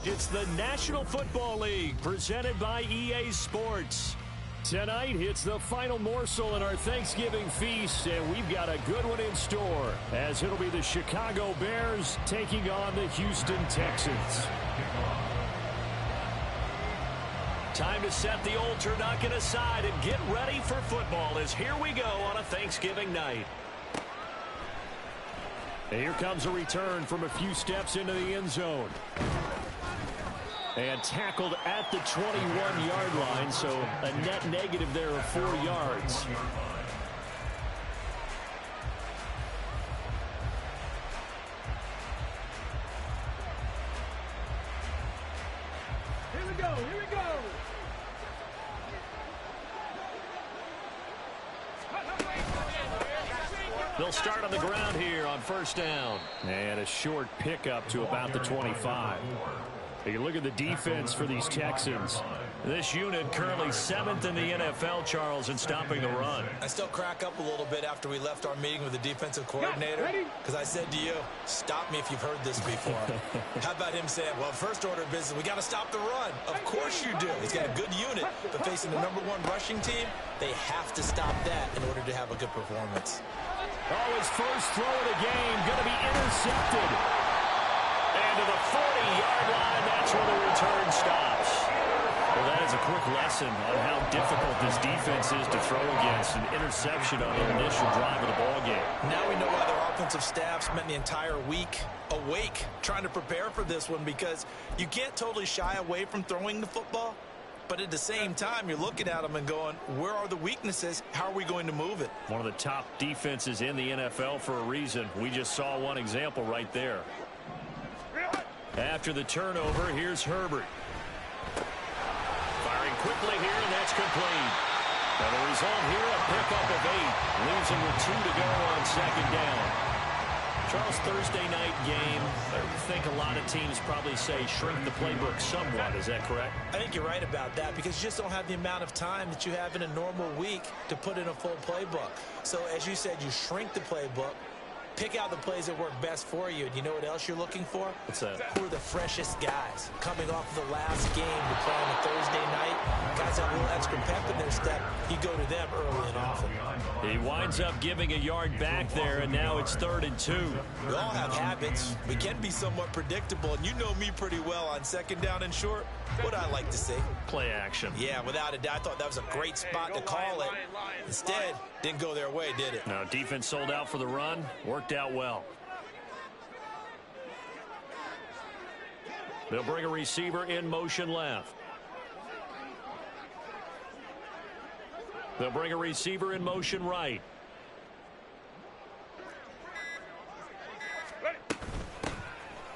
It's the National Football League presented by EA Sports. Tonight, it's the final morsel in our Thanksgiving feast, and we've got a good one in store, as it'll be the Chicago Bears taking on the Houston Texans. Time to set the old turducken aside and get ready for football, as here we go on a Thanksgiving night. And here comes a return from a few steps into the end zone. And tackled at the 21-yard line, so a net negative there of 4 yards. Here we go, here we go. They'll start on the ground here on first down. And a short pickup to about the 25. You look at the defense for these Texans. This unit currently 7th in the NFL, Charles, in stopping the run. I still crack up a little bit after we left our meeting with the defensive coordinator, because I said to you, stop me if you've heard this before. How about him saying, well, first order of business, we got to stop the run. Of course you do. He's got a good unit, but facing the #1 rushing team, they have to stop that in order to have a good performance. Oh, his first throw of the game going to be intercepted. And to the 40-yard line, that's where the return stops. Well, that is a quick lesson on how difficult this defense is to throw against. An interception on their initial drive of the ballgame. Now we know why their offensive staff spent the entire week awake trying to prepare for this one, because you can't totally shy away from throwing the football. But at the same time, you're looking at them and going, where are the weaknesses? How are we going to move it? One of the top defenses in the NFL for a reason. We just saw one example right there. After the turnover, here's Herbert. Firing quickly here, and that's complete. Now the result here, a pickup of 8. Leaves him with 2 to go on second down. Charles, Thursday night game, I think a lot of teams probably say shrink the playbook somewhat. Is that correct? I think you're right about that, because you just don't have the amount of time that you have in a normal week to put in a full playbook. So as you said, you shrink the playbook, pick out the plays that work best for you. And you know what else you're looking for? What's that? Who are the freshest guys coming off the last game to play on a Thursday night? Guys have a little extra pep in their step. You go to them early and often. He winds up giving a yard back there, and now it's 3rd and 2. We all have habits. We can be somewhat predictable, and you know me pretty well on second down and short. What I like to see. Play action. Yeah, without a doubt. I thought that was a great spot to call it. Instead, didn't go their way, did it? No, defense sold out for the run. Worked out well. They'll bring a receiver in motion left. They'll bring a receiver in motion right.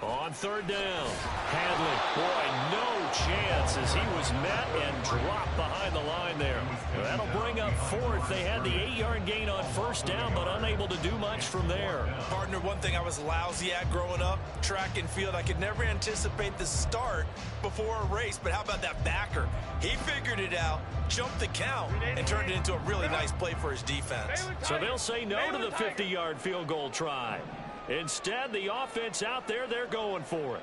On 3rd down, Hadley. Boy, no chance as he was met and dropped behind the line there. That'll bring up 4th. They had the 8-yard gain on first down, but unable to do much from there. Partner, one thing I was lousy at growing up, track and field, I could never anticipate the start before a race. But how about that backer? He figured it out, jumped the count, and turned it into a really nice play for his defense. So they'll say no to the 50-yard field goal try. Instead, the offense out there, they're going for it.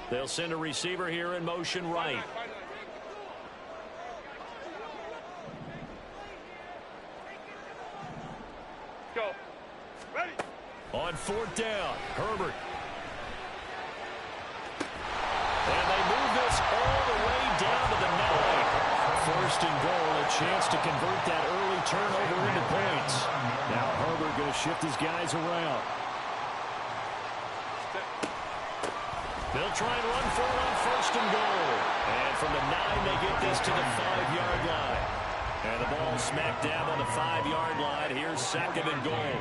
They'll send a receiver here in motion right. Go. Ready. On 4th down, Herbert. And they move this all the way down to the 9. 1st and goal, a chance to convert that early turnover into points. Now Herbert going to shift his guys around. They'll try and run for it on 1st and goal. And from the 9, they get this to the 5-yard line. And the ball smacked down on the 5-yard line. Here's 2nd and goal.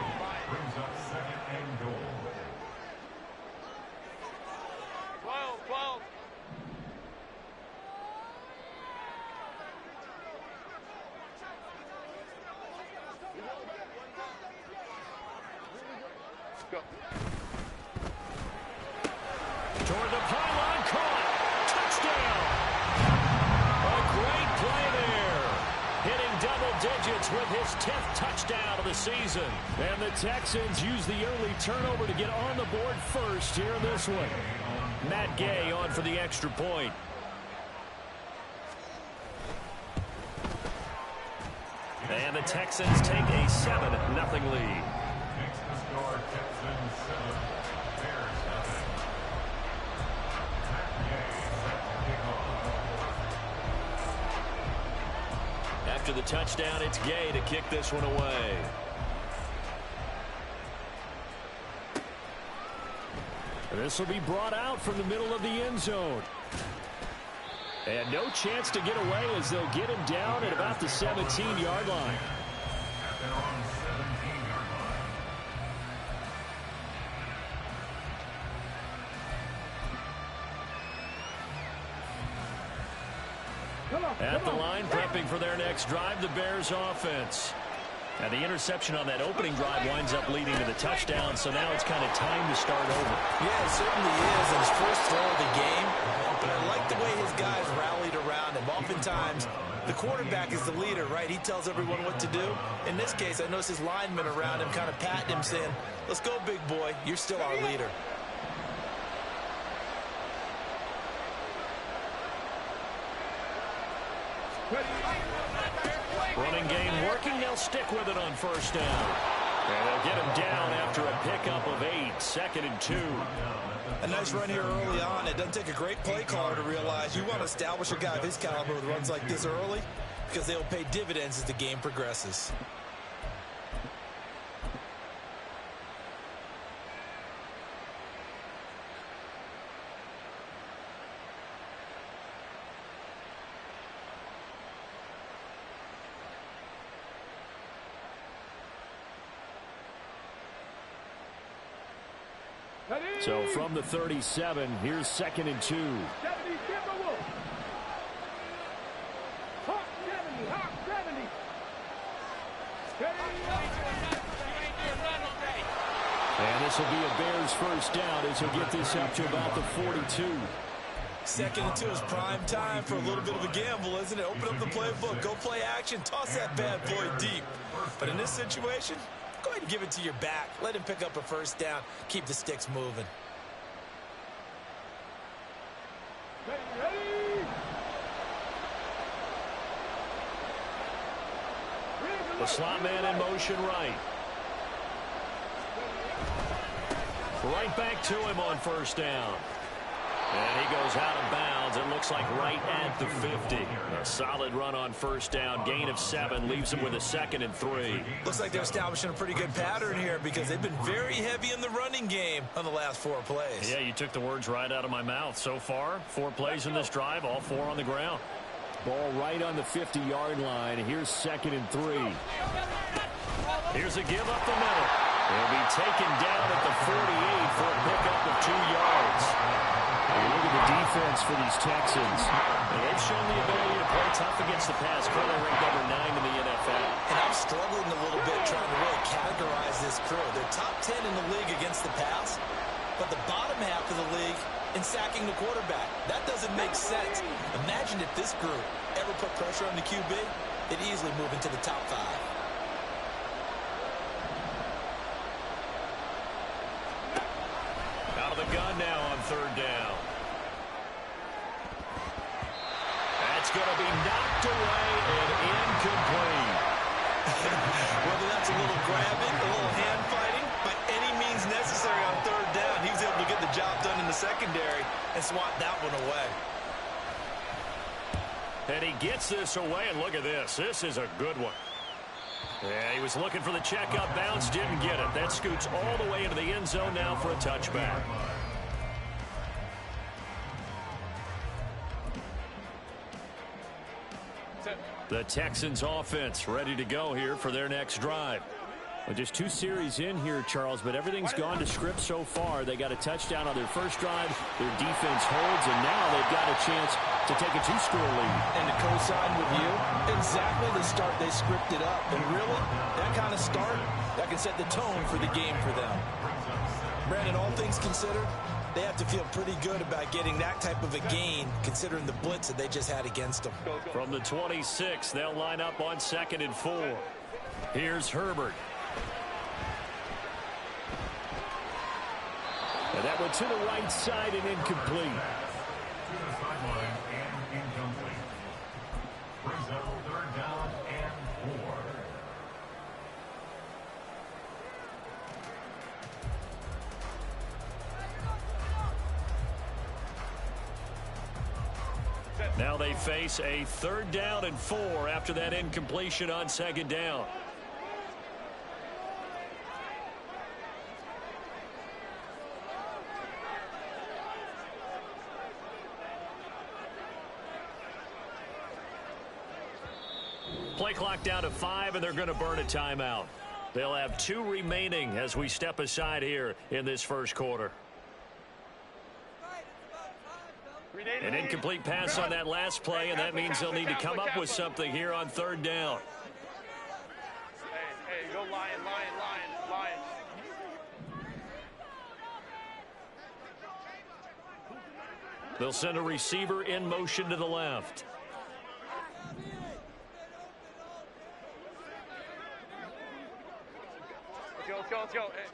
Toward the pylon, caught. Touchdown. A great play there. Hitting double digits with his 10th touchdown of the season. And the Texans use the early turnover to get on the board first here in this one. Matt Gay on for the extra point. And the Texans take a 7-0 lead. After the touchdown, it's Gay to kick this one away. This will be brought out from the middle of the end zone. And no chance to get away as they'll get him down at about the 17-yard line. At the line, prepping for their next drive, the Bears offense. And the interception on that opening drive winds up leading to the touchdown, so now it's kind of time to start over. Yeah, it certainly is. And his first throw of the game. But I like the way his guys rallied around him. Oftentimes, the quarterback is the leader, right? He tells everyone what to do. In this case, I noticed his linemen around him kind of patting him, saying, "Let's go, big boy. You're still our leader." Running game working. They'll stick with it on first down. And they'll get him down after a pickup of 8. 2nd and 2. A nice run here early on. It doesn't take a great play caller to realize you want to establish a guy of his caliber with runs like this early because they'll pay dividends as the game progresses. So from the 37, here's 2nd and 2. And this will be a Bears first down as he'll get this up to about the 42. 2nd and 2 is prime time for a little bit of a gamble, isn't it? Open up the playbook, go play action, toss that bad boy deep. But in this situation, go ahead and give it to your back. Let him pick up a first down. Keep the sticks moving. The slot man in motion right. Right back to him on first down. And he goes out of bounds. It looks like right at the 50. A solid run on first down. Gain of 7 leaves him with a 2nd and 3. Looks like they're establishing a pretty good pattern here because they've been very heavy in the running game on the last 4 plays. Yeah, you took the words right out of my mouth. So far, 4 plays in this drive, all 4 on the ground. Ball right on the 50-yard line. Here's 2nd and 3. Here's a give up the middle. He'll be taken down at the 48 for a pickup of 2 yards. Look at the defense for these Texans. They've shown the ability to play tough against the pass. Currently ranked number 9 in the NFL. And I'm struggling a little bit trying to really categorize this crew. They're top 10 in the league against the pass, but the bottom half of the league in sacking the quarterback. That doesn't make sense. Imagine if this group ever put pressure on the QB, they'd easily move into the top 5. Out of the gun now on 3rd down. That's going to be knocked away and incomplete. Whether that's a little grabbing, a little hand fighting, by any means necessary on 3rd down, he was able to get the job done in the secondary and swat that one away. And he gets this away, and look at this. This is a good one. Yeah, he was looking for the checkup bounce, didn't get it. That scoots all the way into the end zone now for a touchback. The Texans offense ready to go here for their next drive. Well, just 2 series in here, Charles, but everything's gone to script so far. They got a touchdown on their first drive. Their defense holds, and now they've got a chance to take a 2-score lead. And to co-sign with you, exactly the start they scripted up. And really, that kind of start, that can set the tone for the game for them. Brandon, all things considered, They have to feel pretty good about getting that type of a gain, considering the blitz that they just had against them. From the 26, they'll line up on 2nd and 4. Here's Herbert. And that one to the right side and incomplete. To the sideline and incomplete. Brings up 3rd down and 4. Now they face a 3rd down and 4 after that incompletion on 2nd down. Play clock down to 5, and they're going to burn a timeout. They'll have 2 remaining as we step aside here in this first quarter. An incomplete pass on that last play, and that means they'll need to come up with something here on 3rd down. Hey, go Lion. They'll send a receiver in motion to the left. Let's go. Hey.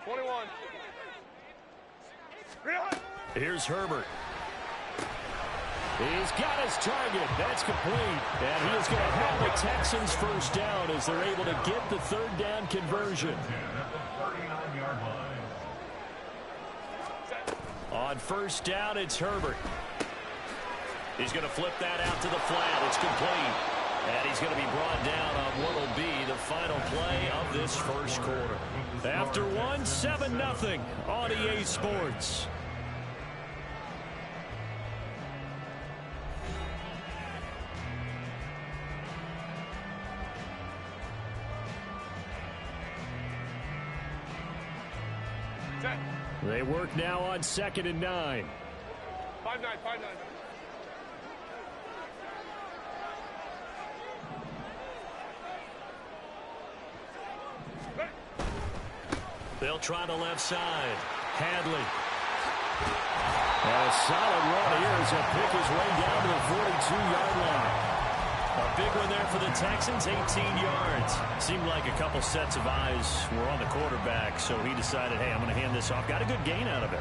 21. Here's Herbert. He's got his target. That's complete. And he is going to have the Texans first down as they're able to get the 3rd down conversion. On 1st down, it's Herbert. He's going to flip that out to the flat. It's complete. And he's going to be brought down on what will be the final play of this first quarter. After 1, 7-0 on EA Sports. They work now on 2nd and 9. 5-9. They'll try the left side. Hadley. And a solid run here as he'll pick his way down to the 42-yard line. A big one there for the Texans, 18 yards. Seemed like a couple sets of eyes were on the quarterback, so he decided, hey, I'm going to hand this off. Got a good gain out of it.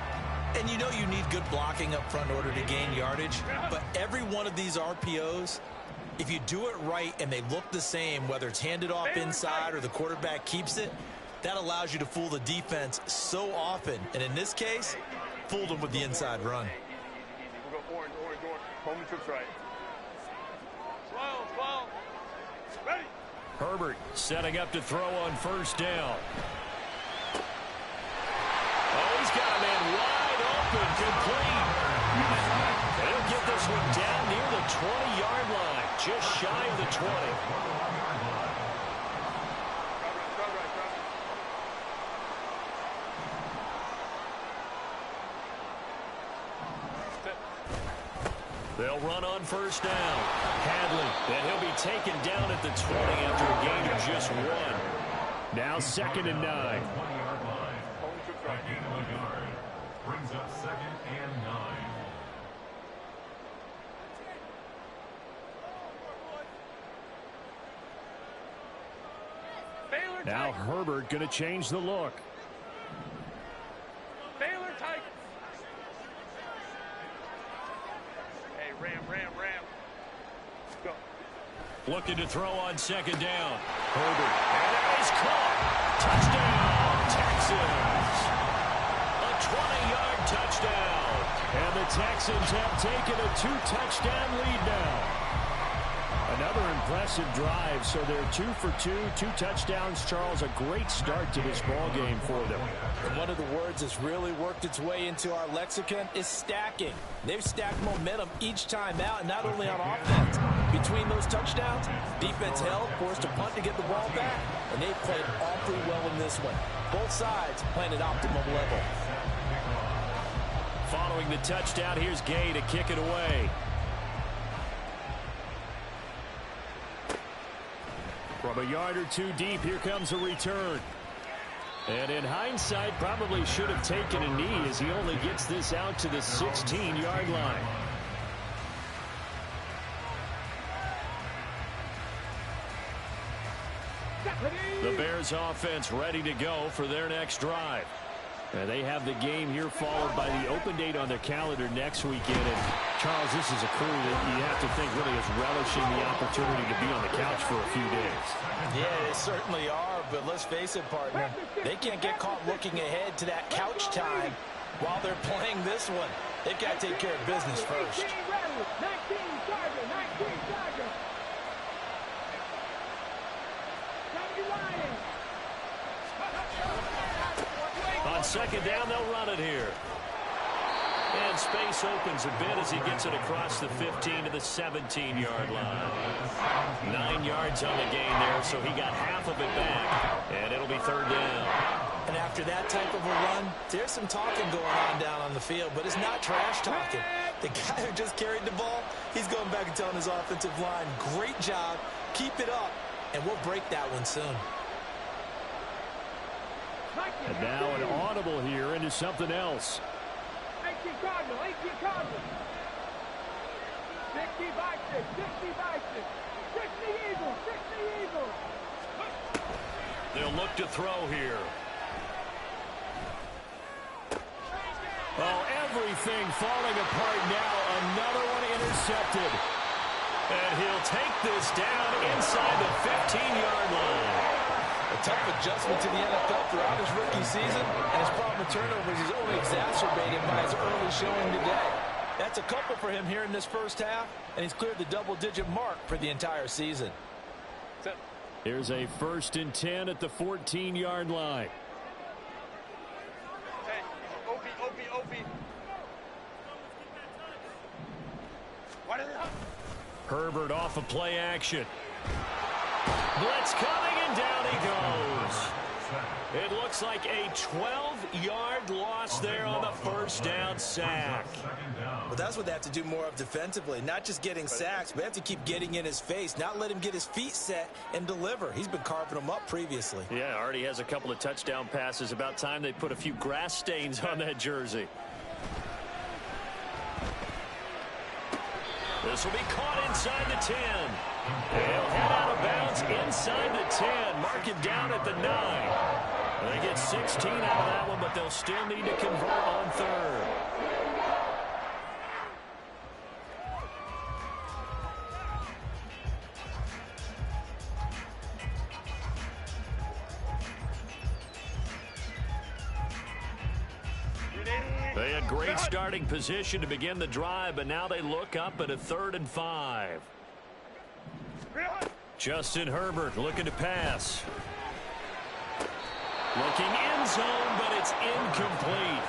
And you know you need good blocking up front in order to gain yardage, but every one of these RPOs, if you do it right and they look the same, whether it's handed off inside or the quarterback keeps it, that allows you to fool the defense so often. And in this case, fooled them with the inside run. We'll go orange. Home trips right. 12. Ready. Herbert setting up to throw on 1st down. Oh, he's got a man wide open, complete. And he'll get this one down near the 20-yard line, just shy of the 20. They'll run on 1st down. Hadley, and he'll be taken down at the 20 after a gain of just 1. Now 2nd and 9. 20-yard line. By gain of a yard. Brings up 2nd and 9. Now Herbert going to change the look. Baylor Titans. Hey, Ram. Go. Looking to throw on 2nd down. Herbert. And that is caught. Touchdown, Texans. A 20-yard touchdown. And the Texans have taken a 2-touchdown lead now. Another impressive drive, so they're 2 for 2, 2 touchdowns. Charles, a great start to this ball game for them. And one of the words that's really worked its way into our lexicon is stacking. They've stacked momentum each time out, and not only on offense. Between those touchdowns, defense held, forced a punt to get the ball back, and they've played awfully well in this one. Both sides playing at optimum level. Following the touchdown, here's Gay to kick it away. From a yard or two deep, here comes a return. And in hindsight, probably should have taken a knee as he only gets this out to the 16-yard line. The Bears offense ready to go for their next drive. And they have the game here followed by the open date on their calendar next weekend. And Charles, this is a crew that you have to think really is relishing the opportunity to be on the couch for a few days. Yeah, they certainly are, but let's face it, partner. They can't get caught looking ahead to that couch time while they're playing this one. They've got to take care of business first. 19 Charger, 19 Charger. 70 Lions. On second down, they'll run it here. And space opens a bit as he gets it across the 15 to the 17-yard line. 9 yards on the gain there, so he got half of it back. And it'll be third down. And after that type of a run, there's some talking going on down on the field, but it's not trash talking. The guy who just carried the ball, he's going back and telling his offensive line, great job, keep it up, and we'll break that one soon. And now an audible here into something else. 18 Cardinal, 18 Cardinal. 60 Vikings, 60 Vikings. 60 Eagles, 60 Eagles. They'll look to throw here. Oh, everything falling apart now. Another one intercepted. And he'll take this down inside the 15-yard line. A tough adjustment to the NFL throughout his rookie season, and his problem with turnovers is only exacerbated by his early showing today. That's a couple for him here in this first half, and he's cleared the double-digit mark for the entire season. Here's a 1st and 10 at the 14-yard line. Hey, Opie. What is it? Herbert off of play action. Blitz coming, and down he goes. It looks like a 12-yard loss there on the first down sack. But that's what they have to do more of defensively, not just getting sacks, but they have to keep getting in his face, not let him get his feet set and deliver. He's been carving them up previously. Yeah, already has a couple of touchdown passes. About time they put a few grass stains on that jersey. This will be caught inside the 10. They'll head out of bounds inside the 10. Mark him down at the 9. They get 16 out of that one, but they'll still need to convert on third. They had great starting position to begin the drive, but now they look up at a 3rd and 5. Justin Herbert looking to pass. Looking end zone, but it's incomplete.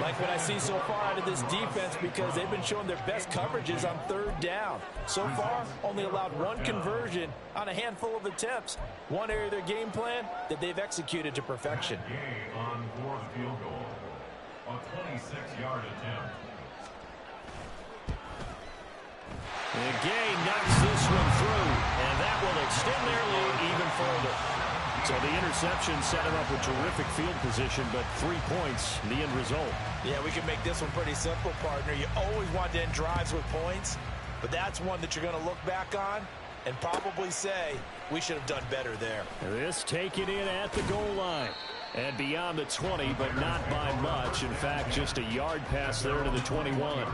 Like what I see so far out of this defense, because they've been showing their best coverages on 3rd down. So far, only allowed 1 conversion on a handful of attempts. One area of their game plan that they've executed to perfection. Gain on 4th field goal. A 26-yard attempt. And Gay knocks this one through, and that will extend their lead even further. So the interception set him up with terrific field position, but 3 points, the end result. Yeah, we can make this one pretty simple, partner. You always want to end drives with points, but that's one that you're going to look back on and probably say, we should have done better there. This taken in at the goal line. And beyond the 20, but not by much. In fact, just a yard pass there to the 21.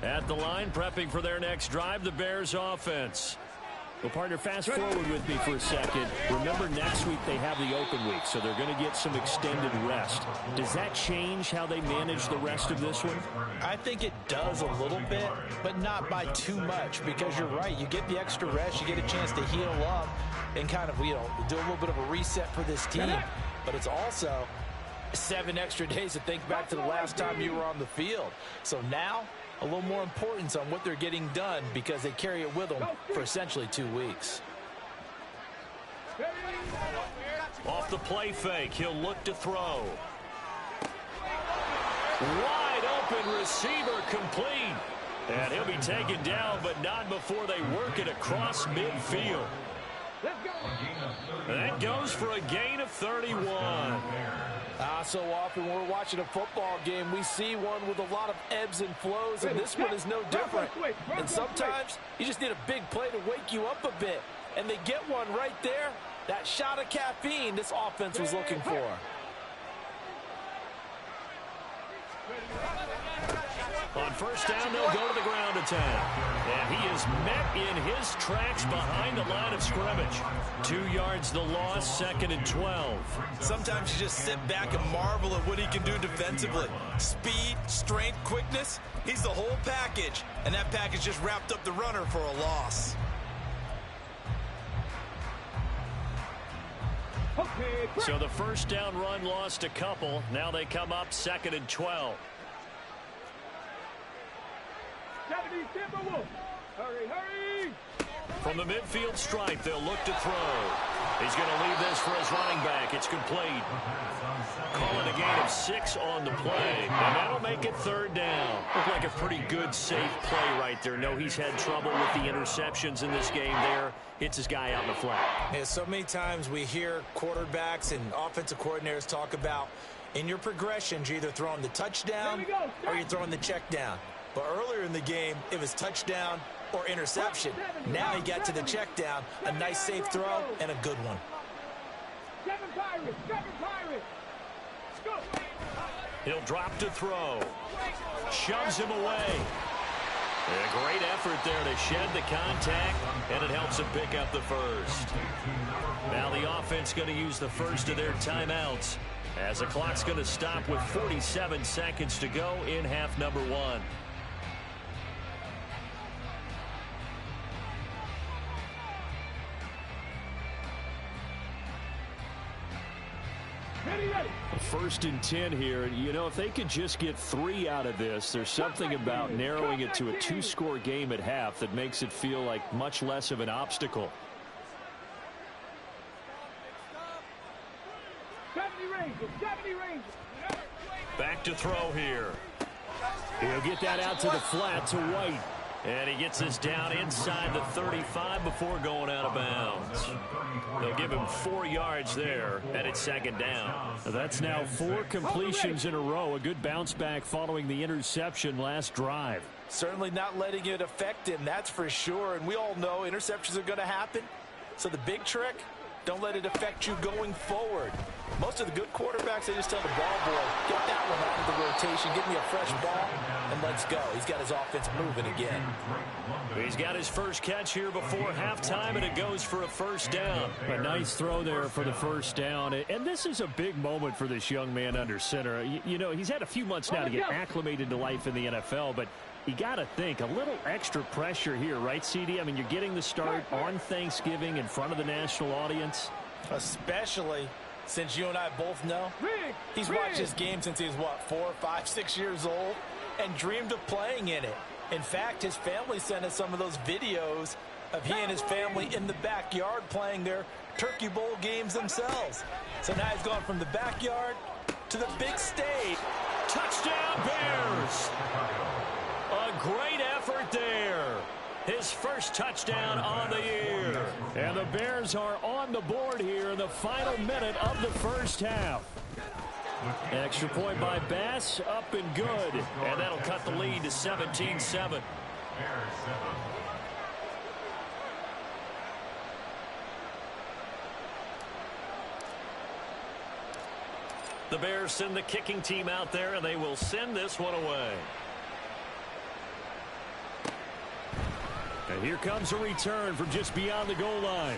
At the line, prepping for their next drive, the Bears offense. Well, partner, fast forward with me for a second. Remember, next week they have the open week, so they're going to get some extended rest. Does that change how they manage the rest of this one? I think it does a little bit, but not by too much, because you're right. You get the extra rest, you get a chance to heal up and kind of, do a little bit of a reset for this team. But it's also 7 extra days to think back to the last time you were on the field. So now, a little more importance on what they're getting done because they carry it with them for essentially 2 weeks. Off the play fake, he'll look to throw. Wide open receiver complete. And he'll be taken down, but not before they work it across midfield. That goes for a gain of 31. So often when we're watching a football game, we see one with a lot of ebbs and flows, and this one is no different. And sometimes you just need a big play to wake you up a bit. And they get one right there. That shot of caffeine this offense was looking for. On first down, they'll go to the ground attack. And he is met in his tracks behind the line of scrimmage. 2 yards the loss, 2nd and 12. Sometimes you just sit back and marvel at what he can do defensively. Speed, strength, quickness, he's the whole package. And that package just wrapped up the runner for a loss. So the first down run lost a couple. Now they come up 2nd and 12. Hurry, hurry! From the midfield stripe, they'll look to throw. He's going to leave this for his running back. It's complete. Calling a gain of 6 on the play. And that'll make it 3rd down. Looked like a pretty good, safe play right there. No, he's had trouble with the interceptions in this game there. Hits his guy out in the flat. Yeah, so many times we hear quarterbacks and offensive coordinators talk about in your progressions, you're either throwing the touchdown or you're throwing the check down. But earlier in the game, it was touchdown or interception. Now he got to the check down, a nice safe throw, and a good one. 7 Pirates! Go! He'll drop to throw. Shoves him away. A great effort there to shed the contact, and it helps him pick up the first. Now the offense going to use the first of their timeouts as the clock's going to stop with 47 seconds to go in half number 1. First and 10 here. You know, if they could just get 3 out of this, there's something about narrowing it to a 2-score game at half that makes it feel like much less of an obstacle. 70 Rangers. Back to throw here. He'll get that out to the flat to White. And he gets this down inside the 35 before going out of bounds. They'll give him 4 yards there, and it's 2nd down. That's now 4 completions in a row. A good bounce back following the interception last drive. Certainly not letting it affect him, that's for sure. And we all know interceptions are going to happen. So the big trick, don't let it affect you going forward. Most of the good quarterbacks, they just tell the ball boy, get that one out of the rotation, give me a fresh ball, and let's go. He's got his offense moving again. He's got his first catch here before halftime, and it goes for a first down. A nice throw there for the first down. And this is a big moment for this young man under center. You know, he's had a few months now to get acclimated to life in the NFL, but you got to think a little extra pressure here, right, CD? I mean, you're getting the start on Thanksgiving in front of the national audience. Especially since you and I both know he's watched this game since he was, what, 4, 5, 6 years old and dreamed of playing in it. In fact, his family sent us some of those videos of he and his family in the backyard playing their Turkey Bowl games themselves. So now he's gone from the backyard to the big stage. Touchdown, Bears! A great effort there. His first touchdown on the year. And the Bears are on the board here in the final minute of the first half. Extra point by Bass, up and good. And that'll cut the lead to 17-7. The Bears send the kicking team out there, and they will send this one away. And here comes a return from just beyond the goal line.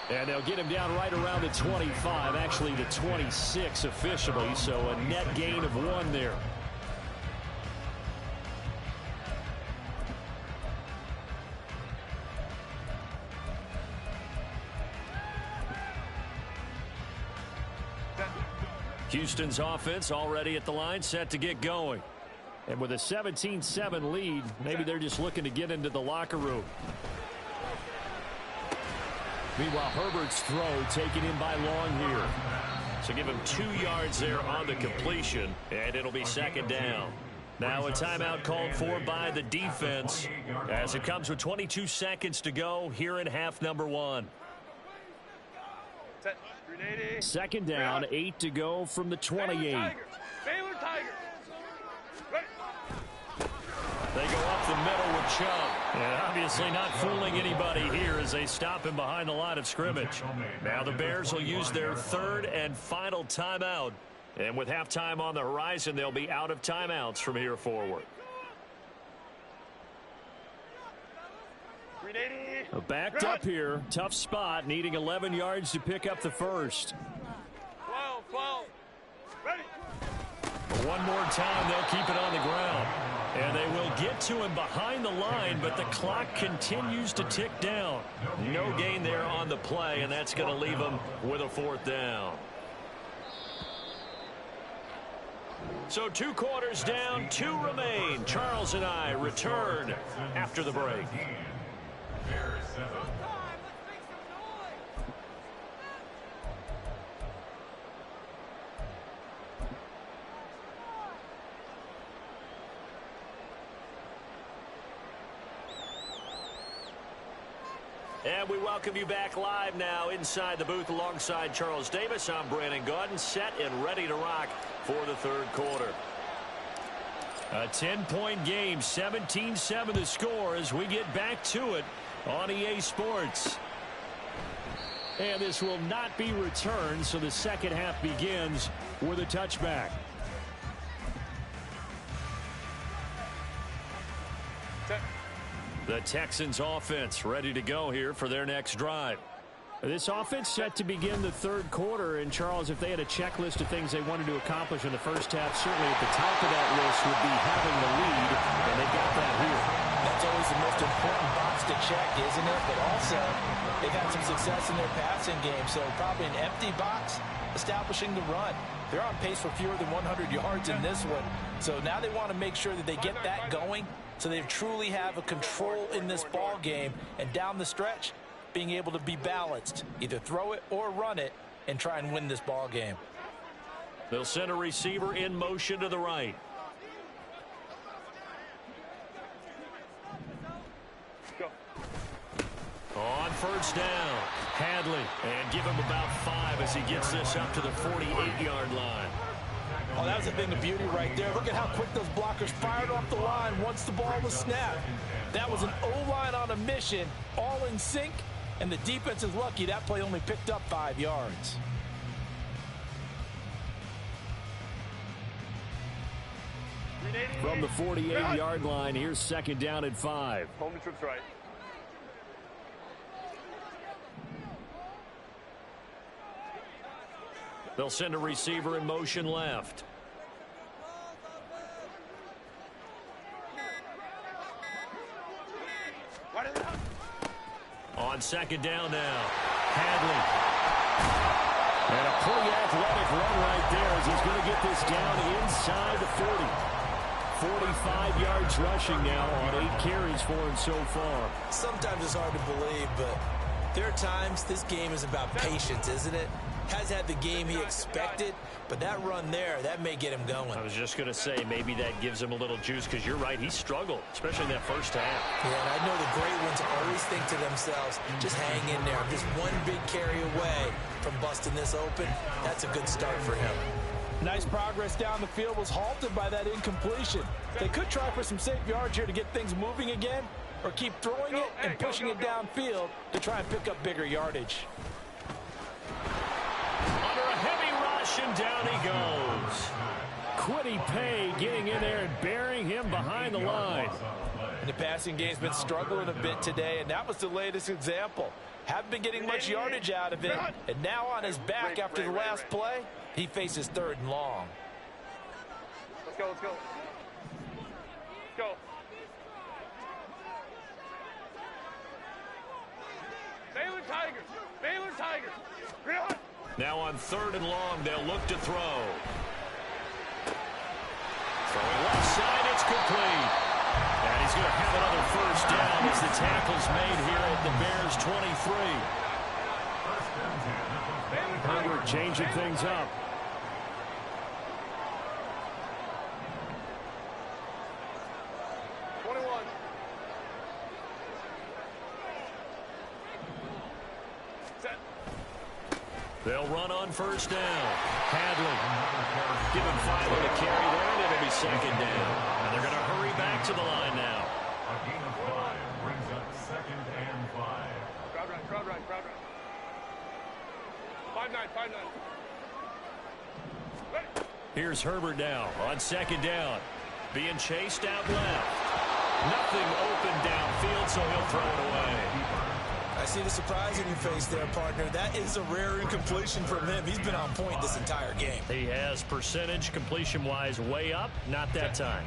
And they'll get him down right around the 25, actually the 26 officially, so a net gain of 1 there. Houston's offense already at the line, set to get going. And with a 17-7 lead, maybe they're just looking to get into the locker room. Meanwhile, Herbert's throw taken in by Long here. So give him 2 yards there on the completion, and it'll be second down. Now a timeout called for by the defense as it comes with 22 seconds to go here in half number 1. Second down, 8 to go from the 28. Baylor Tigers. They go up the middle with Chubb. And obviously not fooling anybody here as they stop him behind the line of scrimmage. Now the Bears will use their third and final timeout. And with halftime on the horizon, they'll be out of timeouts from here forward. Backed up here. Tough spot, needing 11 yards to pick up the first. 12. Ready. One more time, they'll keep it on the ground. And they will get to him behind the line, but the clock continues to tick down. No gain there on the play, and that's going to leave them with a fourth down. So 2 quarters down, 2 remain. Charles and I return after the break. And we welcome you back live now inside the booth alongside Charles Davis. I'm Brandon Gaudin, set and ready to rock for the third quarter. A 10-point game, 17-7 the score as we get back to it on EA Sports. And this will not be returned, so the second half begins with a touchback. The Texans offense ready to go here for their next drive. This offense set to begin the third quarter. And, Charles, if they had a checklist of things they wanted to accomplish in the first half, certainly at the top of that list would be having the lead, and they got that here. That's always the most important box to check, isn't it? But also, they've had some success in their passing game, so probably an empty box establishing the run. They're on pace for fewer than 100 yards in this one, so now they want to make sure that they get that going so they truly have a control in this ball game, and down the stretch, being able to be balanced, either throw it or run it, and try and win this ball game. They'll send a receiver in motion to the right. Go. On first down, Hadley, and give him about 5 as he gets this up to the 48-yard line. Oh, that was a thing of beauty right there. Look at how quick those blockers fired off the line once the ball was snapped. That was an O-line on a mission, all in sync, and the defense is lucky that play only picked up 5 yards. From the 48-yard line, here's second down and 5. Home to trips right. They'll send a receiver in motion left. On second down now, Hadley. And a pretty athletic run right there as he's going to get this down inside the 40. 45 yards rushing now on 8 carries for him so far. Sometimes it's hard to believe, but there are times this game is about patience, isn't it? Has had the game he expected, but that run there, that may get him going. I was just going to say maybe that gives him a little juice because you're right, he struggled, especially in that first half. Yeah, and I know the great ones always think to themselves, just hang in there. Just one big carry away from busting this open. That's a good start for him. Nice progress down the field was halted by that incompletion. They could try for some safe yards here to get things moving again, or keep throwing it and pushing it downfield to try and pick up bigger yardage. Under a heavy rush, and down he goes. Kwity Paye getting in there and burying him behind the line. And the passing game's been struggling a bit today, and that was the latest example. Haven't been getting much yardage out of it, and now on his back after the last play, he faces third and long. Let's go, let's go. Let's go. Baylor Tigers! Baylor Tigers! Run! Now on third and long, they'll look to throw. Throwing left side, it's complete. And he's going to have another first down as the tackle's made here at the Bears' 23. Herbert changing things up. They'll run on first down. Hadley giving Philo the carry there, and it'll be second down. And they're going to hurry back to the line now. A gain of 5 brings up 2nd and 5. Crowd right. 5-9. Ready. Here's Herbert now on second down. Being chased out left. Nothing open downfield, so he'll throw it away. I see the surprise in your face there, partner. That is a rare incompletion from him. He's been on point this entire game. He has percentage completion-wise way up. Not that time.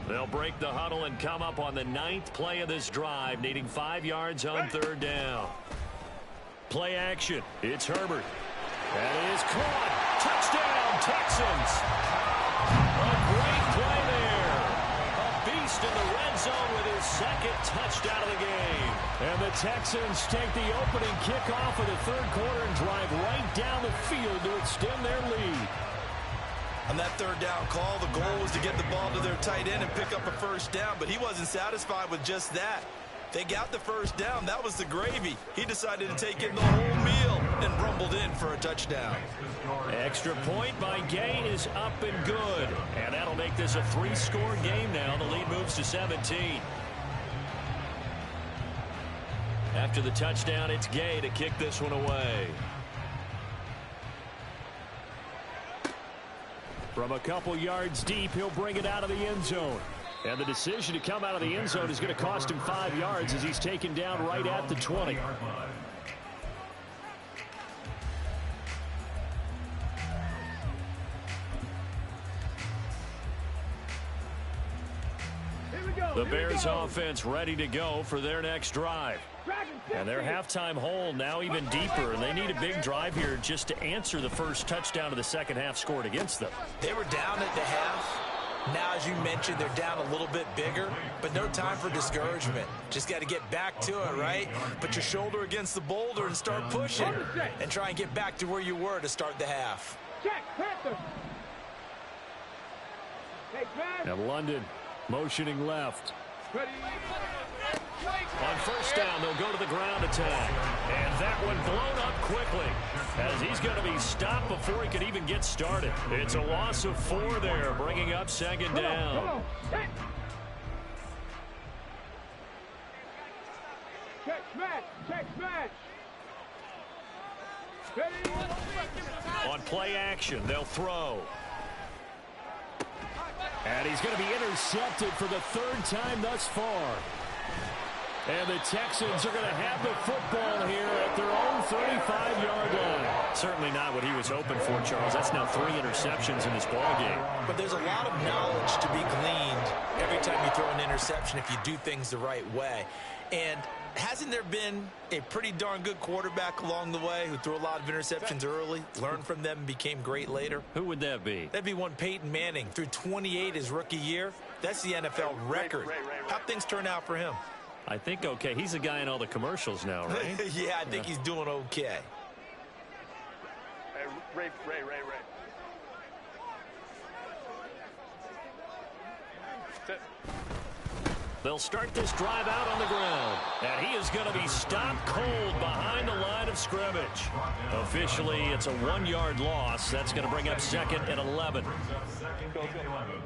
They'll break the huddle and come up on the 9th play of this drive, needing 5 yards on third down. Play action. It's Herbert. That is caught. Touchdown, Texans. A great play there. A beast in the red zone with his 2nd touchdown of the game. And the Texans take the opening kickoff of the third quarter and drive right down the field to extend their lead. On that third down call, the goal was to get the ball to their tight end and pick up a first down, but he wasn't satisfied with just that. They got the first down. That was the gravy. He decided to take in the whole meal and rumbled in for a touchdown. Extra point by Gay is up and good. And that'll make this a 3-score game now. The lead moves to 17. After the touchdown, it's Gay to kick this one away. From a couple yards deep, he'll bring it out of the end zone. And the decision to come out of the end zone is going to cost him 5 yards as he's taken down right at the 20. The Bears offense ready to go for their next drive. And their halftime hole now even deeper, and they need a big drive here just to answer the first touchdown of the second half scored against them. They were down at the half. Now, as you mentioned, they're down a little bit bigger, but no time for discouragement. Just got to get back to it, right? Put your shoulder against the boulder and start pushing and try and get back to where you were to start the half. Check, Panther. And London motioning left. On first down, they'll go to the ground attack. And that one blown up quickly as he's going to be stopped before he can even get started. It's a loss of 4 there, bringing up second down. Come on. Check, smash. On play action, they'll throw. And he's going to be intercepted for the 3rd time thus far. And the Texans are going to have the football here at their own 35-yard line. Certainly not what he was hoping for, Charles. That's now 3 interceptions in this ballgame. But there's a lot of knowledge to be gleaned every time you throw an interception if you do things the right way. And hasn't there been a pretty darn good quarterback along the way who threw a lot of interceptions early, learned from them, and became great later? Who would that be? That'd be one Peyton Manning. Threw 28 his rookie year. That's the NFL record. How'd things turn out for him? I think okay. He's a guy in all the commercials now, right? Yeah, I think he's doing okay. Hey, Ray. Sit. They'll start this drive out on the ground. And he is going to be stopped cold behind the line of scrimmage. Officially, it's a 1-yard loss. That's going to bring up 2nd and 11. Brings up 2nd and 11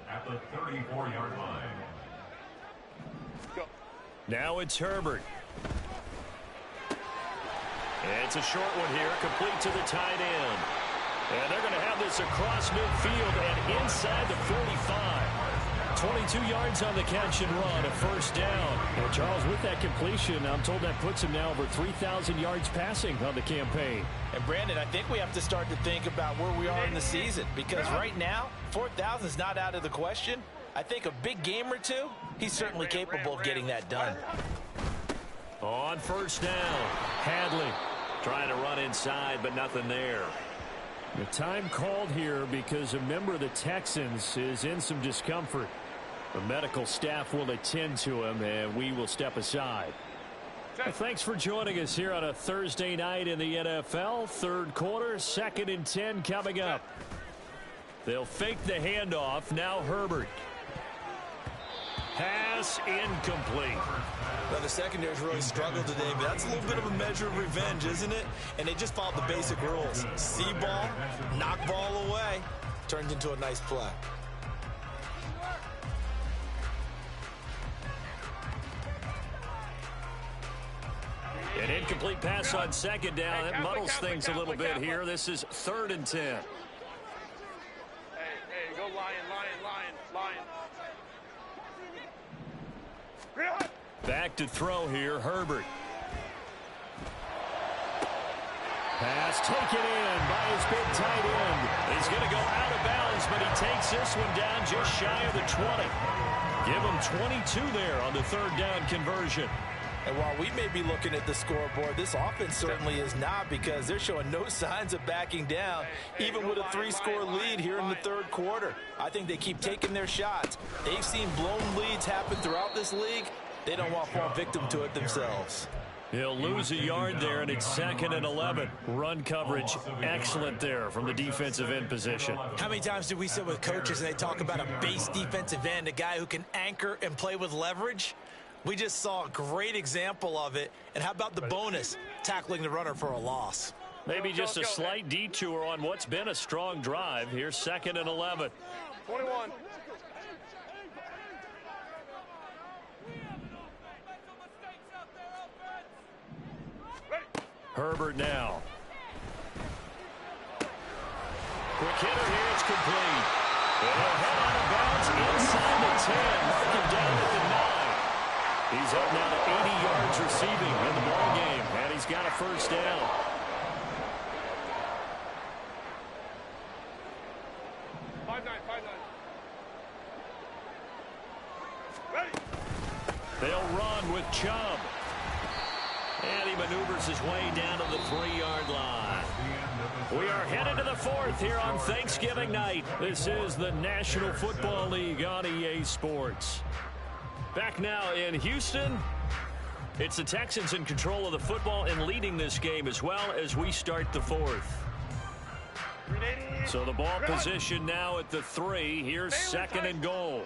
at the 34-yard line. Go. Now it's Herbert. It's a short one here, complete to the tight end. And they're going to have this across midfield and inside the 45. 22 yards on the catch and run, a first down. Well, Charles, with that completion, I'm told that puts him now over 3,000 yards passing on the campaign. And, Brandon, I think we have to start to think about where we are in the season, because right now, 4,000 is not out of the question. I think a big game or two, he's certainly capable of getting that done. On first down, Hadley trying to run inside, but nothing there. The time called here because a member of the Texans is in some discomfort. The medical staff will attend to him, and we will step aside. Thanks for joining us here on a Thursday night in the NFL. Third quarter, 2nd and 10 coming up. They'll fake the handoff. Now Herbert. Pass incomplete. Well, the secondary's really struggled today, but that's a little bit of a measure of revenge, isn't it? And they just followed the basic rules. See ball, knock ball away. Turns into a nice play. An incomplete pass on 2nd down. That muddles things a little bit here. This is 3rd and 10. Hey, go lion. Back to throw here, Herbert. Pass taken in by his big tight end. He's going to go out of bounds, but he takes this one down just shy of the 20. Give him 22 there on the 3rd down conversion. And while we may be looking at the scoreboard, this offense certainly is not, because they're showing no signs of backing down, even with a 3-score lead here in the 3rd quarter. I think they keep taking their shots. They've seen blown leads happen throughout this league. They don't want to fall victim to it themselves. He'll lose a yard there, and it's 2nd and 11. Run coverage excellent there from the defensive end position. How many times did we sit with coaches and they talk about a base defensive end, a guy who can anchor and play with leverage? We just saw a great example of it. And how about the bonus, tackling the runner for a loss? Maybe just a slight detour on what's been a strong drive. Here's 2nd and 11. 21. Herbert now. Quick hitter here. It's complete. It'll head out of bounds inside the 10. Mark him down at the 9. He's up now to 80 yards receiving in the ball game, and he's got a 1st down. They'll run with Chubb. And he maneuvers his way down to the 3-yard line. We are headed to the 4th here on Thanksgiving night. This is the National Football League on EA Sports. Back now in Houston. It's the Texans in control of the football and leading this game as well as we start the 4th. So the ball position now at the 3. Here's 2nd and goal.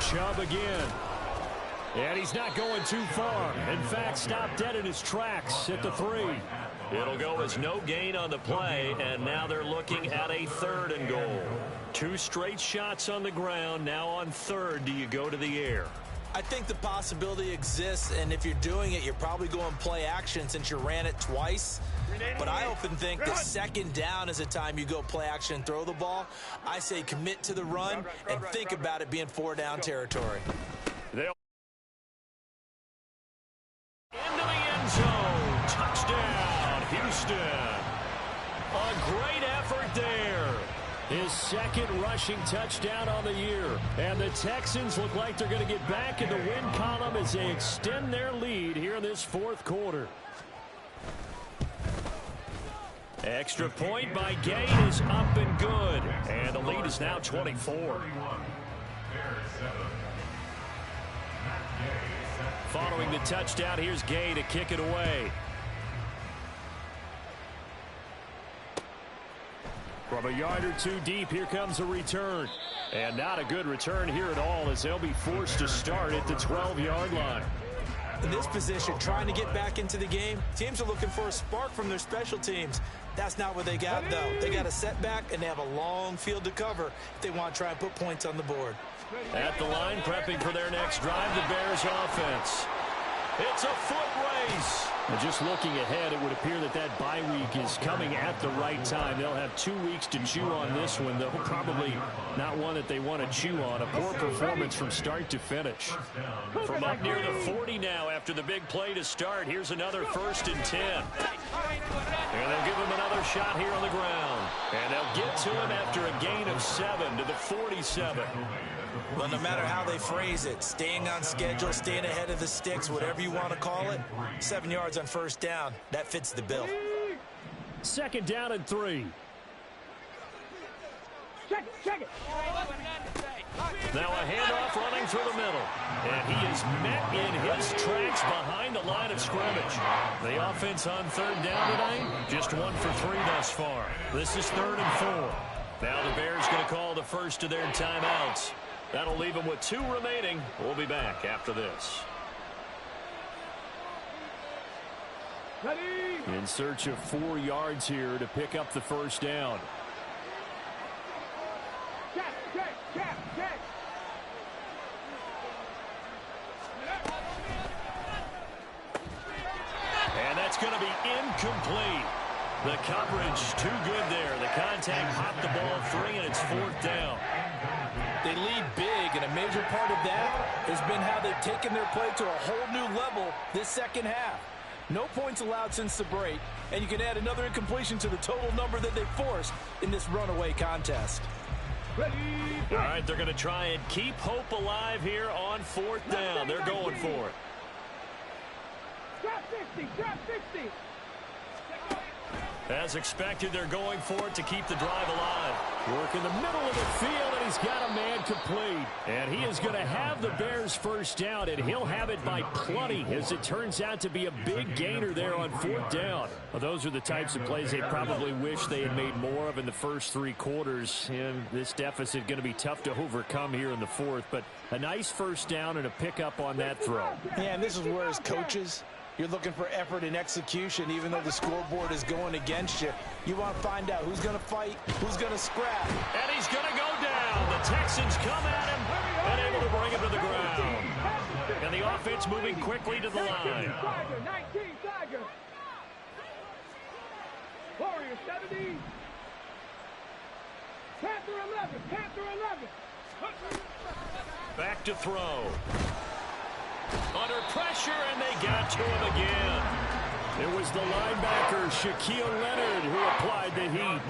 Chubb again. And he's not going too far. In fact, stopped dead in his tracks at the 3. It'll go as no gain on the play, and now they're looking at a 3rd and goal. 2 straight shots on the ground. Now on 3rd, do you go to the air? I think the possibility exists, and if you're doing it, you're probably going play action since you ran it twice. But I often think that 2nd down is a time you go play action and throw the ball. I say commit to the run and think about it being 4-down territory. They'll into the end zone. Touchdown, Houston. A great effort there. His 2nd rushing touchdown on the year. And the Texans look like they're going to get back in the win column as they extend their lead here in this 4th quarter. Extra point by Gay is up and good. And the lead is now 24. Following the touchdown, here's Gay to kick it away. From a yard or 2 deep, here comes a return. And not a good return here at all, as they'll be forced to start at the 12-yard line. In this position, trying to get back into the game, teams are looking for a spark from their special teams. That's not what they got, though. They got a setback, and they have a long field to cover if they want to try and put points on the board. At the line, prepping for their next drive, the Bears offense. It's a foot race. And just looking ahead, it would appear that that bye week is coming at the right time. They'll have 2 weeks to chew on this one, though probably not one that they want to chew on. A poor performance from start to finish. From up near the 40 now after the big play to start, here's another 1st and 10. And they'll give him another shot here on the ground. And they'll get to him after a gain of 7 to the 47. Well, no matter how they phrase it, staying on schedule, staying ahead of the sticks, whatever you want to call it, 7 yards on 1st down, that fits the bill. 2nd down and 3. Check it. Now a handoff running through the middle. And he is met in his tracks behind the line of scrimmage. The offense on third down tonight, just 1 for 3 thus far. This is 3rd and 4. Now the Bears going to call the first of their timeouts. That'll leave them with 2 remaining. We'll be back after this. Ready. In search of 4 yards here to pick up the first down. Check. And that's going to be incomplete. The coverage too good there. The contact popped the ball free, and it's 4th down. They lead big, and a major part of that has been how they've taken their play to a whole new level this second half. No points allowed since the break, and you can add another incompletion to the total number that they forced in this runaway contest. Ready. All right, they're going to try and keep hope alive here on 4th down. They're going for it. Drop 50. As expected, they're going for it to keep the drive alive. Work in the middle of the field, and he's got a man complete. And he is going to have the Bears first down, and he'll have it by plenty, as it turns out to be a big gainer there on 4th down. Well, those are the types of plays they probably wish they had made more of in the first 3 quarters. And this deficit going to be tough to overcome here in the 4th. But a nice first down and a pickup on that throw. Yeah, and this is where, as coaches, you're looking for effort and execution, even though the scoreboard is going against you. You want to find out who's going to fight, who's going to scrap. And he's going to go down. The Texans come at him and able to bring him to the ground. And the offense moving quickly to the line. Tiger, 19, Tiger. Warrior, 70. Panther 11. Back to throw. Under pressure, and they got to him again. It was the linebacker, Shaquille Leonard, who applied the heat.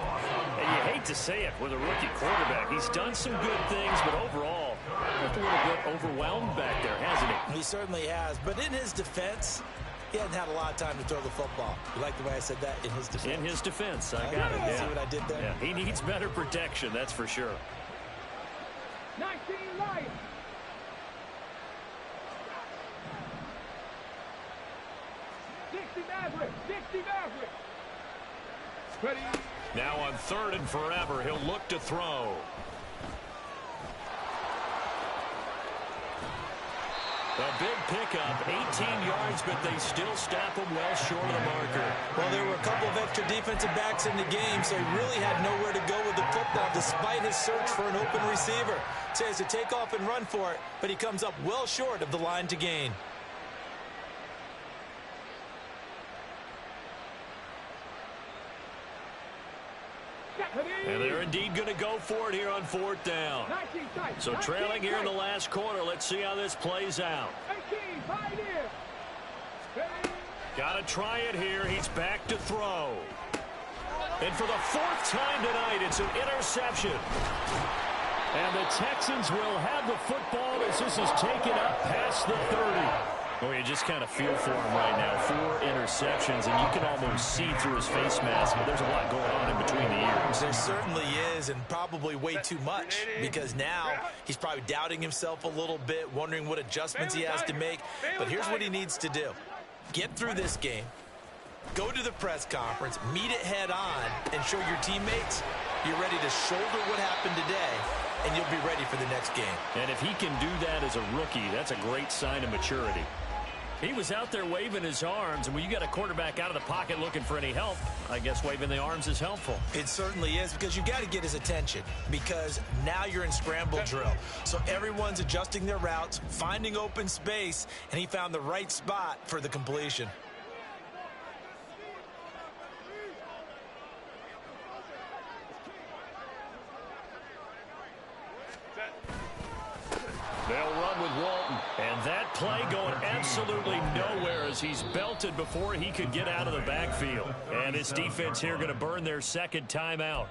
And you hate to say it with a rookie quarterback. He's done some good things, but overall, looked a little bit overwhelmed back there, hasn't he? He certainly has. But in his defense, he hadn't had a lot of time to throw the football. You like the way I said that? In his defense. In his defense, I got it. Yeah. See what I did there? Yeah. He needs better protection, that's for sure. 19, Lions. 60 Maverick. Ready. Now on 3rd and forever, he'll look to throw. A big pickup, 18 yards, but they still stop him well short of the marker. Well, there were a couple of extra defensive backs in the game, so he really had nowhere to go with the football despite his search for an open receiver. So he has to take off and run for it, but he comes up well short of the line to gain. And they're indeed going to go for it here on 4th down. So trailing here in the last quarter. Let's see how this plays out. Got to try it here. He's back to throw. And for the 4th time tonight, it's an interception. And the Texans will have the football as this is taken up past the 30. Well, you just kind of feel for him right now. 4 interceptions, and you can almost see through his face mask, but there's a lot going on in between the ears. There certainly is, and probably way too much, because now he's probably doubting himself a little bit, wondering what adjustments he has to make. But here's what he needs to do. Get through this game, go to the press conference, meet it head on, and show your teammates you're ready to shoulder what happened today, and you'll be ready for the next game. And if he can do that as a rookie, that's a great sign of maturity. He was out there waving his arms, and when you got a quarterback out of the pocket looking for any help, I guess waving the arms is helpful. It certainly is, because you've got to get his attention, because now you're in scramble drill. So everyone's adjusting their routes, finding open space, and he found the right spot for the completion. They'll run with Walton. And that play going absolutely nowhere as he's belted before he could get out of the backfield. And this defense here going to burn their 2nd timeout.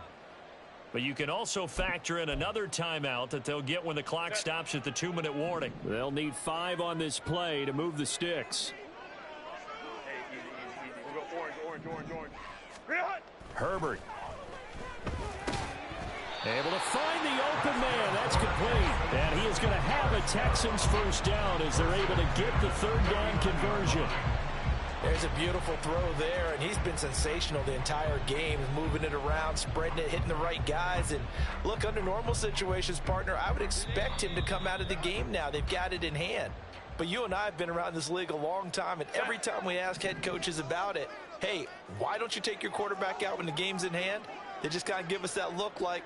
But you can also factor in another timeout that they'll get when the clock stops at the 2-minute warning. They'll need 5 on this play to move the sticks. Hey, easy. We'll go orange. Herbert. Able to find the open man. That's complete. And he is going to have a Texans first down as they're able to get the third down conversion. There's a beautiful throw there, and he's been sensational the entire game, moving it around, spreading it, hitting the right guys. And look, under normal situations, partner, I would expect him to come out of the game now. They've got it in hand. But you and I have been around this league a long time, and every time we ask head coaches about it, hey, why don't you take your quarterback out when the game's in hand? They just kind of give us that look like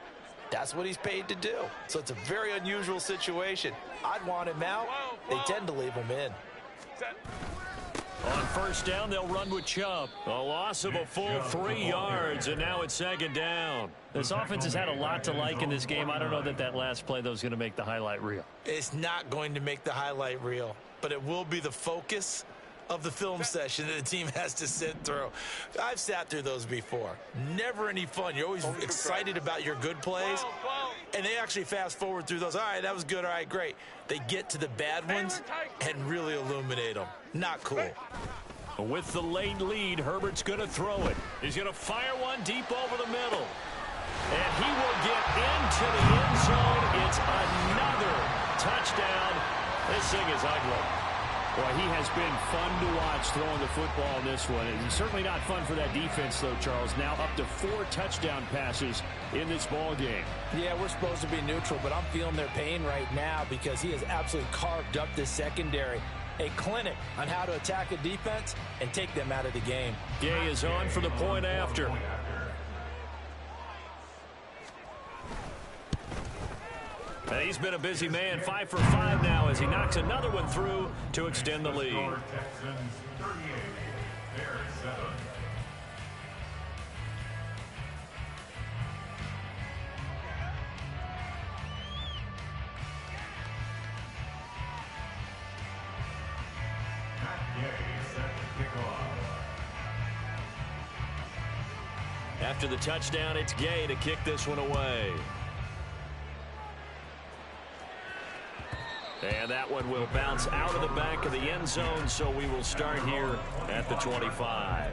that's what he's paid to do. So it's a very unusual situation. I'd want him out. They tend to leave him in. On first down, they'll run with Chubb. A loss of a full 3 yards, and now it's second down. This offense has had a lot to like in this game. I don't know that last play, though, is going to make the highlight reel. It's not going to make the highlight reel, but it will be the focus of the film session that the team has to sit through. I've sat through those before. Never any fun. You're always excited about your good plays, and they actually fast forward through those. All right, that was good. All right, great. They get to the bad ones and really illuminate them. Not cool. With the late lead, Herbert's going to throw it. He's going to fire one deep over the middle. And he will get into the end zone. It's another touchdown. This thing is ugly. Boy, he has been fun to watch throwing the football in this one. It's certainly not fun for that defense, though, Charles. Now up to 4 touchdown passes in this ball game. Yeah, we're supposed to be neutral, but I'm feeling their pain right now because he has absolutely carved up this secondary. A clinic on how to attack a defense and take them out of the game. Gay is on for the point after. And he's been a busy man, 5 for 5 now as he knocks another one through to extend the lead. Texans 38, Bears 7. After the touchdown, it's Gay to kick this one away. And that one will bounce out of the back of the end zone, so we will start here at the 25.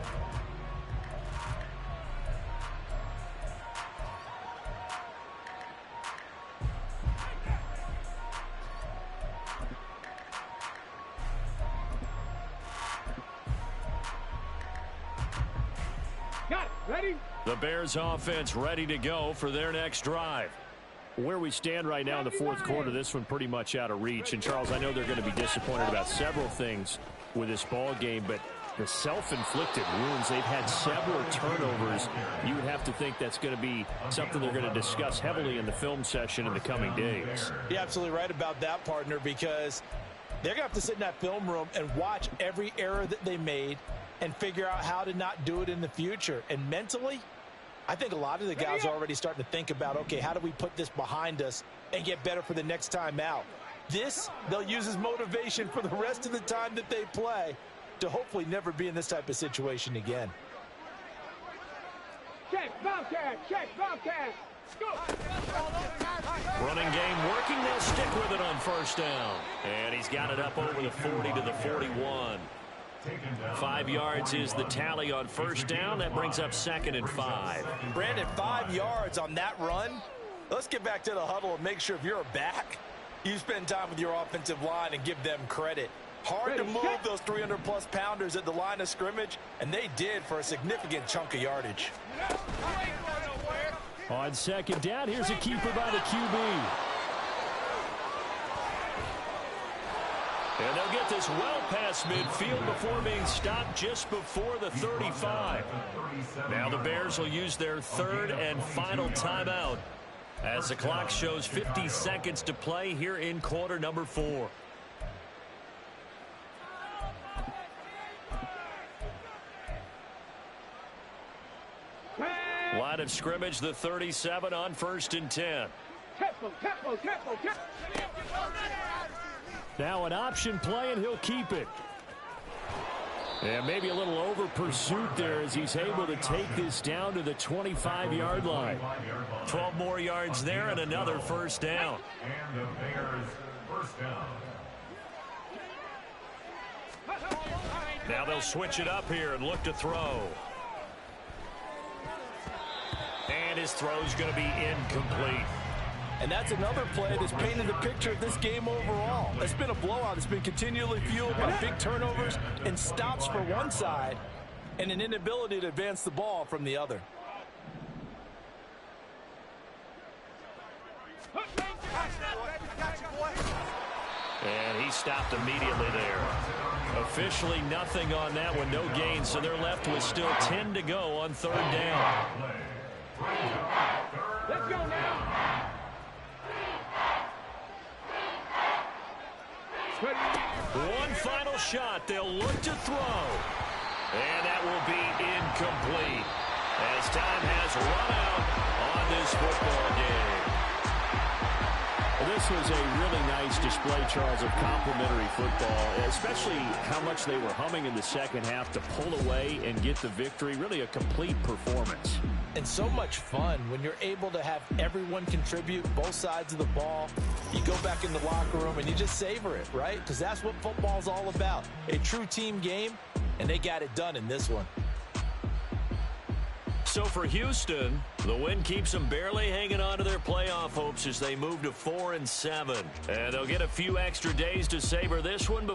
Got it. Ready? The Bears offense ready to go for their next drive. Where we stand right now in the fourth quarter, this one pretty much out of reach. And, Charles, I know they're going to be disappointed about several things with this ball game, but the self-inflicted wounds, they've had several turnovers. You would have to think that's going to be something they're going to discuss heavily in the film session in the coming days. You're absolutely right about that, partner, because they're going to have to sit in that film room and watch every error that they made and figure out how to not do it in the future. And mentally, I think a lot of the guys are already starting to think about, okay, how do we put this behind us and get better for the next time out? This, they'll use as motivation for the rest of the time that they play to hopefully never be in this type of situation again. Check, Bobcat. Check, Bobcat. Go. Running game working. They'll stick with it on first down. And he's got it up over the 40 to the 41. 5 yards is the tally on first down. That brings up 2nd and 5. Brandon, 5 yards on that run. Let's get back to the huddle and make sure if you're a back, you spend time with your offensive line and give them credit. Hard to move those 300-plus pounders at the line of scrimmage, and they did for a significant chunk of yardage. On second down, here's a keeper by the QB. And they'll get this well past midfield before being stopped just before the 35. Now the Bears will use their third and final timeout as the clock shows 50 seconds to play here in quarter number 4. Line of scrimmage, the 37 on 1st and 10. Tempo. Now an option play, and he'll keep it. And maybe a little over pursuit there as he's able to take this down to the 25-yard line. 12 more yards there and another first down. And the Bears first down. Now they'll switch it up here and look to throw. And his throw is going to be incomplete. And that's another play that's painted the picture of this game overall. It's been a blowout. It's been continually fueled by big turnovers and stops for one side and an inability to advance the ball from the other. And he stopped immediately there. Officially nothing on that one, no gain, so they're left with still 10 to go on third down. Let's go now. One final shot. They'll look to throw. And that will be incomplete as time has run out on this football game. This was a really nice display, Charles, of complimentary football, especially how much they were humming in the second half to pull away and get the victory. Really a complete performance. And so much fun when you're able to have everyone contribute both sides of the ball. You go back in the locker room and you just savor it, right? Because that's what football's all about. A true team game, and they got it done in this one. So for Houston, the win keeps them barely hanging on to their playoff hopes as they move to 4-7. And they'll get a few extra days to savor this one before